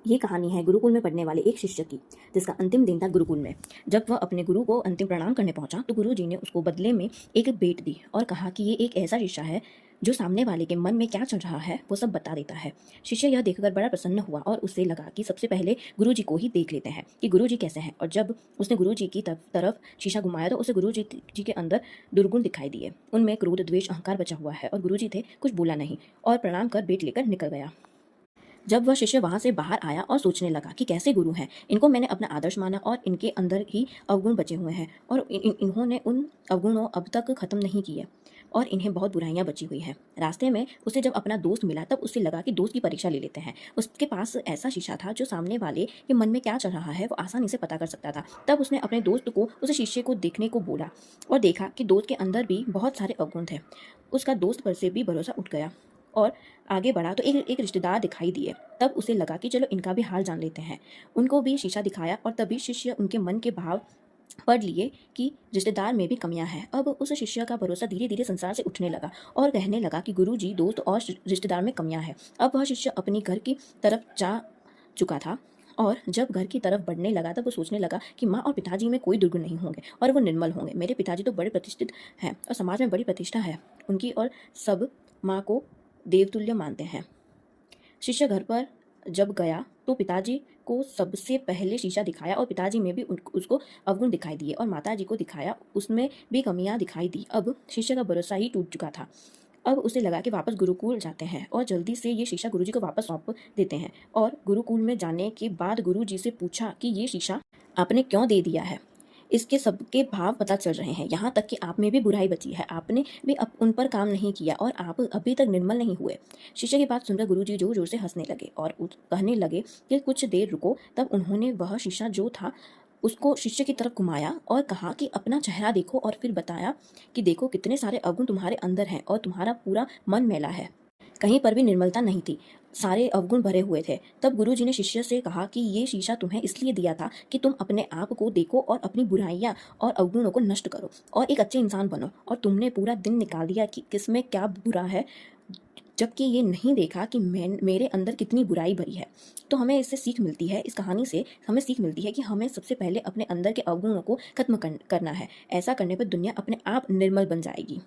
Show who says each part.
Speaker 1: ये कहानी है गुरुकुल में पढ़ने वाले एक शिष्य की, जिसका अंतिम दिन था गुरुकुल में। जब वह अपने गुरु को अंतिम प्रणाम करने पहुंचा तो गुरु जी ने उसको बदले में एक भेंट दी और कहा कि ये एक ऐसा शिष्य है जो सामने वाले के मन में क्या चल रहा है वो सब बता देता है। शिष्य यह देखकर बड़ा प्रसन्न हुआ और उसे लगा कि सबसे पहले गुरु जी को ही देख लेते हैं कि गुरु जी कैसे हैं। और जब उसने गुरु जी की तरफ शीशा घुमाया तो उसे गुरु जी के अंदर दुर्गुण दिखाई दिए। उनमें क्रोध, द्वेष, अहंकार बचा हुआ है और गुरु जी थे कुछ बोला नहीं और प्रणाम कर भेंट लेकर निकल गया। जब वह शिष्य वहां से बाहर आया और सोचने लगा कि कैसे गुरु हैं, इनको मैंने अपना आदर्श माना और इनके अंदर ही अवगुण बचे हुए हैं और इन्होंने उन अवगुणों अब तक खत्म नहीं किए और इन्हें बहुत बुराइयां बची हुई हैं। रास्ते में उसे जब अपना दोस्त मिला तब उसे लगा कि दोस्त की परीक्षा ले लेते हैं। उसके पास ऐसा शीशा था जो सामने वाले के मन में क्या चल रहा है वो आसानी से पता कर सकता था। तब उसने अपने दोस्त को उस शीशे को देखने को बोला और देखा कि दोस्त के अंदर भी बहुत सारे अवगुण थे। उसका दोस्त पर से भी भरोसा उठ गया और आगे बढ़ा तो एक रिश्तेदार दिखाई दिए। तब उसे लगा कि चलो इनका भी हाल जान लेते हैं। उनको भी शीशा दिखाया और तभी शिष्य उनके मन के भाव पढ़ लिए कि रिश्तेदार में भी कमियां हैं। अब उस शिष्य का भरोसा धीरे धीरे संसार से उठने लगा और कहने लगा कि गुरु जी, दोस्त और रिश्तेदार में कमियां हैं। अब वह शिष्य अपनी घर की तरफ जा चुका था और जब घर की तरफ बढ़ने लगा तब वो सोचने लगा कि माँ और पिताजी में कोई दुर्गुण नहीं होंगे और वो निर्मल होंगे। मेरे पिताजी तो बड़े प्रतिष्ठित हैं और समाज में बड़ी प्रतिष्ठा है उनकी और सब माँ को देवतुल्य मानते हैं। शिष्य घर पर जब गया तो पिताजी को सबसे पहले शीशा दिखाया और पिताजी में भी उसको अवगुण दिखाई दिए और माताजी को दिखाया, उसमें भी कमियां दिखाई दी। अब शिष्य का भरोसा ही टूट चुका था। अब उसे लगा कि वापस गुरुकुल जाते हैं और जल्दी से ये शीशा गुरुजी को वापस सौंप देते हैं। और गुरुकुल में जाने के बाद गुरुजी से पूछा कि ये शीशा आपने क्यों दे दिया है। इसके सबके भाव पता चल रहे हैं, यहाँ तक कि आप में भी बुराई बची है, आपने भी अब उन पर काम नहीं किया और आप अभी तक निर्मल नहीं हुए। शिष्य की बात सुनकर गुरुजी जोर जोर से हंसने लगे और कहने लगे कि कुछ देर रुको। तब उन्होंने वह शीशा जो था उसको शिष्य की तरफ घुमाया और कहा कि अपना चेहरा देखो और फिर बताया कि देखो कितने सारे अवगुण तुम्हारे अंदर हैं और तुम्हारा पूरा मन मैला है, कहीं पर भी निर्मलता नहीं थी, सारे अवगुण भरे हुए थे। तब गुरुजी ने शिष्य से कहा कि ये शीशा तुम्हें इसलिए दिया था कि तुम अपने आप को देखो और अपनी बुराइयां और अवगुणों को नष्ट करो और एक अच्छे इंसान बनो। और तुमने पूरा दिन निकाल दिया कि किसमें क्या बुरा है, जबकि ये नहीं देखा कि मेरे अंदर कितनी बुराई भरी है। तो हमें इससे सीख मिलती है, इस कहानी से हमें सीख मिलती है कि हमें सबसे पहले अपने अंदर के अवगुणों को खत्म करना है। ऐसा करने पर दुनिया अपने आप निर्मल बन जाएगी।